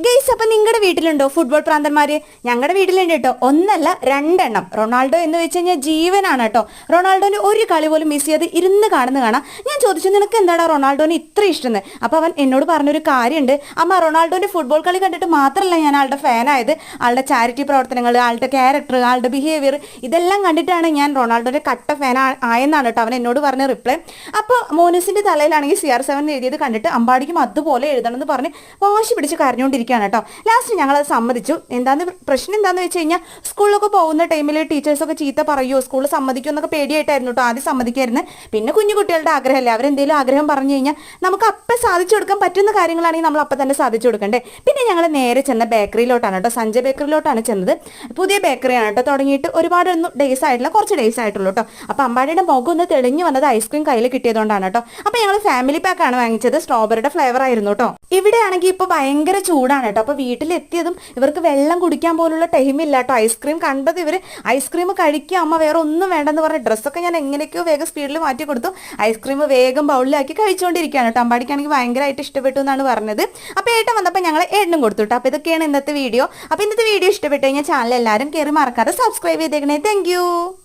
Guys, അപ്പം നിങ്ങളുടെ വീട്ടിലുണ്ടോ ഫുട്ബോൾ പ്രാന്തന്മാര്? ഞങ്ങളുടെ വീട്ടിലുണ്ട് കേട്ടോ. ഒന്നല്ല രണ്ടെണ്ണം. റൊണാൾഡോ എന്ന് വെച്ച് കഴിഞ്ഞാൽ ജീവനാണ് കേട്ടോ. റൊണാൾഡോന്റെ ഒരു കളി പോലും മിസ് ചെയ്ത് ഇരുന്ന് കാണാം. ഞാൻ ചോദിച്ചു, നിനക്ക് എന്താണ് റൊണാൾഡോനെ ഇത്ര ഇഷ്ടമെന്ന്? അപ്പോൾ അവൻ എന്നോട് പറഞ്ഞൊരു കാര്യമുണ്ട്. അമ്മ, റൊണാൾഡോന്റെ ഫുട്ബോൾ കളി കണ്ടിട്ട് മാത്രമല്ല ഞാൻ ആളുടെ ഫാനായത്, ആളുടെ ചാരിറ്റി പ്രവർത്തനങ്ങൾ, ആളുടെ ക്യാരക്ടർ, ആളുടെ ബിഹേവിയർ, ഇതെല്ലാം കണ്ടിട്ടാണ് ഞാൻ റൊണാൾഡോന്റെ കട്ട ഫാൻ ആയെന്നാണ് കേട്ടോ അവൻ എന്നോട് പറഞ്ഞ റിപ്ലൈ. അപ്പോൾ മോനുസിന്റെ തലയിലാണെങ്കിൽ CR7 എഴുതിയത് കണ്ടിട്ട് അമ്പാടിക്കും അതുപോലെ എഴുതണം എന്ന് പറഞ്ഞ് വാശി പിടിച്ച് കരഞ്ഞുകൊണ്ടിരിക്കുകയാണ് കേട്ടോ. ലാസ്റ്റ് ഞങ്ങളത് സമ്മതിച്ചു. പ്രശ്നം എന്താണെന്ന് വെച്ച് കഴിഞ്ഞാൽ, സ്കൂളിലൊക്കെ പോകുന്ന ടൈമിൽ ടീച്ചേഴ്സൊക്കെ ചീത്ത പറയുമോ, സ്കൂളിൽ സമ്മതിക്കുമോ എന്നൊക്കെ പേടിയായിട്ടായിരുന്നു കേട്ടോ ആദ്യം സമ്മതിക്കായിരുന്നു. പിന്നെ കുഞ്ഞു കുട്ടികളുടെ ആഗ്രഹമല്ലേ, അവരെന്തെങ്കിലും ആഗ്രഹം പറഞ്ഞു കഴിഞ്ഞാൽ നമുക്ക് അപ്പം സാധിച്ചു കൊടുക്കാൻ പറ്റുന്ന കാര്യങ്ങളാണെങ്കിൽ നമ്മൾ അപ്പം തന്നെ സാധിച്ചു കൊടുക്കണ്ടേ. പിന്നെ ഞങ്ങൾ നേരെ ചെന്ന ബേക്കറിയിലോട്ടാണ് കേട്ടോ, സഞ്ജയ് ബേക്കറിയിലോട്ടാണ് ചെന്നത്. പുതിയ ബേക്കറിയാണ് കേട്ടോ, തുടങ്ങിയിട്ട് ഒരുപാടൊന്നും ഡേയ്സ് ആയിട്ടില്ല, കുറച്ച് ഡേയ്സ് ആയിട്ടുള്ളൂ കേട്ടോ. അപ്പോൾ അമ്പാടിയുടെ മുഖം ഒന്ന് തെളിഞ്ഞു വന്നത് ഐസ്ക്രീം കയ്യിൽ കിട്ടിയതുകൊണ്ടാണ് കേട്ടോ. അപ്പോൾ ഞങ്ങൾ ഫാമിലി പാക്കാണ് വാങ്ങിച്ചത്, സ്ട്രോബെറിയുടെ ഫ്ലേവർ ആയിരുന്നു കേട്ടോ. ഇവിടെയാണെങ്കിൽ ഇപ്പോൾ ഭയങ്കര ചൂടാണ് കേട്ടോ. അപ്പോൾ വീട്ടിലെത്തിയതും ഇവർക്ക് വെള്ളം കുടിക്കാൻ പോലുള്ള ടൈമില്ല കേട്ടോ. ഐസ്ക്രീം കണ്ടത് ഇവർ ഐസ്ക്രീം കഴിക്കുക, അമ്മ വേറെ ഒന്നും വേണ്ടെന്ന് പറഞ്ഞ് ഡ്രസ്സൊക്കെ ഞാൻ എങ്ങനെയൊക്കെയോ വേഗം സ്പീഡിൽ മാറ്റി കൊടുത്തു. ഐസ്ക്രീം വേഗം ബൗളിലാക്കി കഴിച്ചുകൊണ്ടിരിക്കുകയാണ് കേട്ടോ. അമ്പാടിക്കാണെങ്കിൽ ഭയങ്കരമായിട്ട് ഇഷ്ടപ്പെട്ടു എന്നാണ് പറഞ്ഞത്. അപ്പോൾ ഏട്ടൻ വന്നപ്പോൾ ഞങ്ങൾ ഏട്ടനും കൊടുത്തു കേട്ടോ. അപ്പോൾ ഇതൊക്കെയാണ് ഇന്നത്തെ വീഡിയോ. അപ്പോൾ ഇന്നത്തെ വീഡിയോ ഇഷ്ടപ്പെട്ടു കഴിഞ്ഞാൽ ചാനൽ എല്ലാവരും കയറി മറക്കാതെ സബ്സ്ക്രൈബ് ചെയ്തേക്കണേ. താങ്ക്